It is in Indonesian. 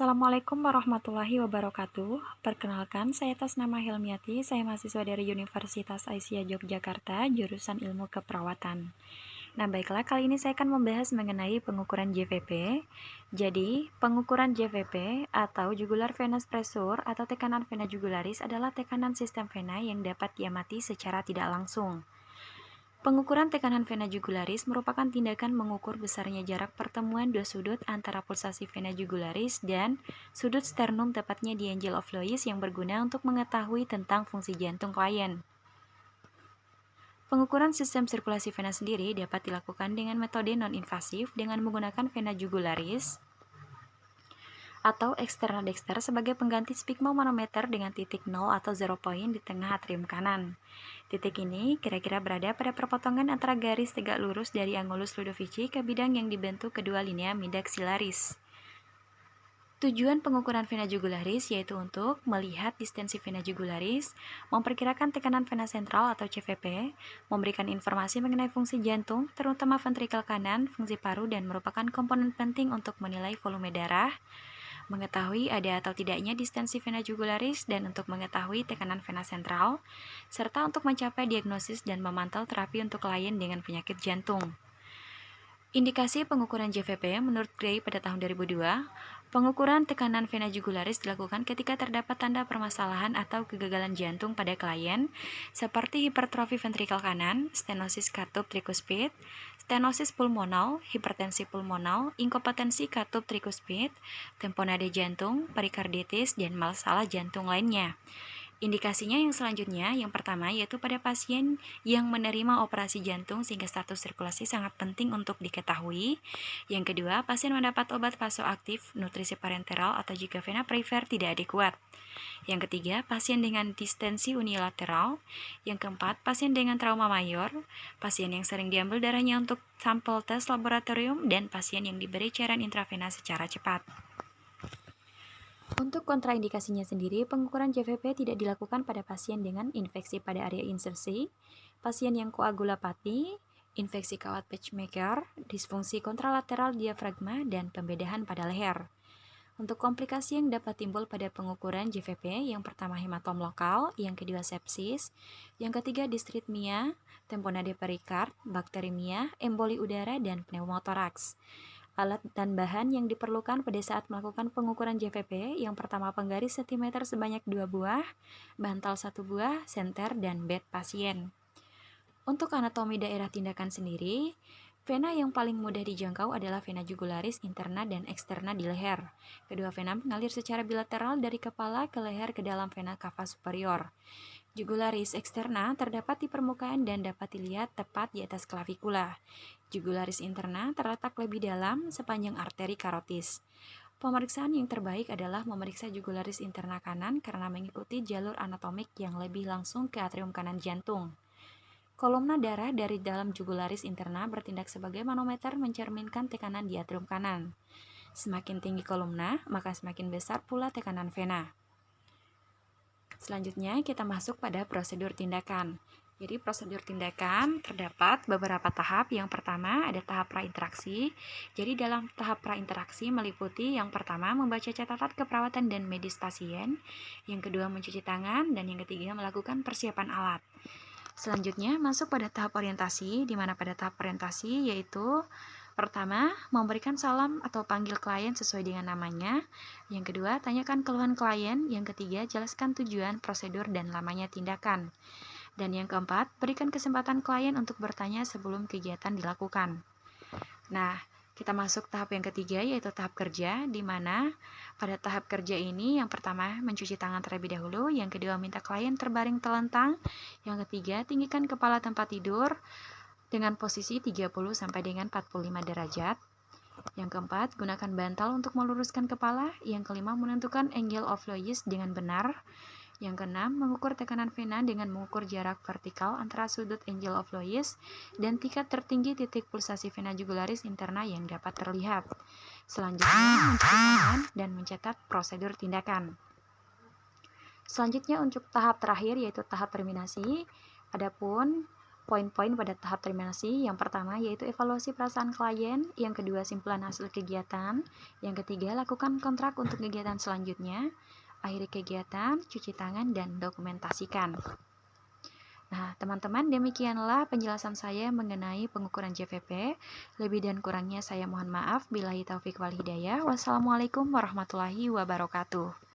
Assalamualaikum warahmatullahi wabarakatuh. Perkenalkan, saya atas nama Helmiati, saya mahasiswa dari Universitas Aisyah Yogyakarta, jurusan Ilmu Keperawatan. Nah, baiklah, kali ini saya akan membahas mengenai pengukuran JVP. Jadi, pengukuran JVP atau jugular venous pressure atau tekanan vena jugularis adalah tekanan sistem vena yang dapat diamati secara tidak langsung. Pengukuran tekanan vena jugularis merupakan tindakan mengukur besarnya jarak pertemuan dua sudut antara pulsasi vena jugularis dan sudut sternum, tepatnya di Angel of Lois, yang berguna untuk mengetahui tentang fungsi jantung klien. Pengukuran sistem sirkulasi vena sendiri dapat dilakukan dengan metode non-invasif dengan menggunakan vena jugularis atau eksternal dexter sebagai pengganti sphygmomanometer dengan titik 0 atau 0 point di tengah atrium kanan. Titik ini kira-kira berada pada perpotongan antara garis tegak lurus dari angulus ludovici ke bidang yang dibentuk kedua linea midaxillaris. Tujuan pengukuran vena jugularis yaitu untuk melihat distensi vena jugularis, memperkirakan tekanan vena sentral atau CVP, memberikan informasi mengenai fungsi jantung, terutama ventrikel kanan, fungsi paru, dan merupakan komponen penting untuk menilai volume darah, mengetahui ada atau tidaknya distensi vena jugularis, dan untuk mengetahui tekanan vena sentral, serta untuk mencapai diagnosis dan memantau terapi untuk klien dengan penyakit jantung. Indikasi pengukuran JVP menurut Gray pada tahun 2002, pengukuran tekanan vena jugularis dilakukan ketika terdapat tanda permasalahan atau kegagalan jantung pada klien, seperti hipertrofi ventrikel kanan, stenosis katup trikuspid, stenosis pulmonal, hipertensi pulmonal, inkompetensi katup trikuspid, tamponade jantung, perikarditis, dan masalah jantung lainnya. Indikasinya yang selanjutnya, yang pertama yaitu pada pasien yang menerima operasi jantung sehingga status sirkulasi sangat penting untuk diketahui. Yang kedua, pasien mendapat obat vasoaktif, nutrisi parenteral, atau jika vena perifer tidak adekuat. Yang ketiga, pasien dengan distensi unilateral. Yang keempat, pasien dengan trauma mayor, pasien yang sering diambil darahnya untuk sampel tes laboratorium, dan pasien yang diberi cairan intravena secara cepat. Untuk kontraindikasinya sendiri, pengukuran JVP tidak dilakukan pada pasien dengan infeksi pada area insersi, pasien yang koagulopati, infeksi kawat pacemaker, disfungsi kontralateral diafragma, dan pembedahan pada leher. Untuk komplikasi yang dapat timbul pada pengukuran JVP, yang pertama hematom lokal, yang kedua sepsis, yang ketiga distritmia, tamponade perikard, bakteremia, emboli udara, dan pneumotoraks. Alat dan bahan yang diperlukan pada saat melakukan pengukuran JVP, yang pertama penggaris sentimeter sebanyak 2 buah, bantal 1 buah, senter, dan bed pasien. Untuk anatomi daerah tindakan sendiri, vena yang paling mudah dijangkau adalah vena jugularis interna dan eksterna di leher. Kedua vena mengalir secara bilateral dari kepala ke leher ke dalam vena cava superior. Jugularis eksterna terdapat di permukaan dan dapat dilihat tepat di atas klavikula. Jugularis interna terletak lebih dalam sepanjang arteri karotis. Pemeriksaan yang terbaik adalah memeriksa jugularis interna kanan karena mengikuti jalur anatomik yang lebih langsung ke atrium kanan jantung. Kolomna darah dari dalam jugularis interna bertindak sebagai manometer mencerminkan tekanan di atrium kanan. Semakin tinggi kolomna, maka semakin besar pula tekanan vena. Selanjutnya kita masuk pada prosedur tindakan. Jadi prosedur tindakan terdapat beberapa tahap. Yang pertama ada tahap prainteraksi. Jadi dalam tahap prainteraksi meliputi yang pertama membaca catatan keperawatan dan medis pasien, yang kedua mencuci tangan, dan yang ketiga melakukan persiapan alat. Selanjutnya masuk pada tahap orientasi, di mana pada tahap orientasi yaitu pertama, memberikan salam atau panggil klien sesuai dengan namanya. Yang kedua, tanyakan keluhan klien. Yang ketiga, jelaskan tujuan, prosedur, dan lamanya tindakan. Dan yang keempat, berikan kesempatan klien untuk bertanya sebelum kegiatan dilakukan. Nah, kita masuk tahap yang ketiga, yaitu tahap kerja, di mana pada tahap kerja ini yang pertama mencuci tangan terlebih dahulu, yang kedua minta klien terbaring telentang, yang ketiga tinggikan kepala tempat tidur dengan posisi 30 sampai dengan 45 derajat. Yang keempat, gunakan bantal untuk meluruskan kepala. Yang kelima, menentukan angle of Lois dengan benar. Yang keenam, mengukur tekanan vena dengan mengukur jarak vertikal antara sudut angle of Lois dan tingkat tertinggi titik pulsasi vena jugularis interna yang dapat terlihat. Selanjutnya, mencuci tangan dan mencatat prosedur tindakan. Selanjutnya untuk tahap terakhir yaitu tahap terminasi. Adapun poin-poin pada tahap terminasi. Yang pertama yaitu evaluasi perasaan klien, yang kedua simpulan hasil kegiatan, yang ketiga lakukan kontrak untuk kegiatan selanjutnya, akhiri kegiatan, cuci tangan, dan dokumentasikan. Nah, teman-teman, demikianlah penjelasan saya mengenai pengukuran JVP. Lebih dan kurangnya saya mohon maaf. Billahi taufik wal hidayah. Wassalamualaikum warahmatullahi wabarakatuh.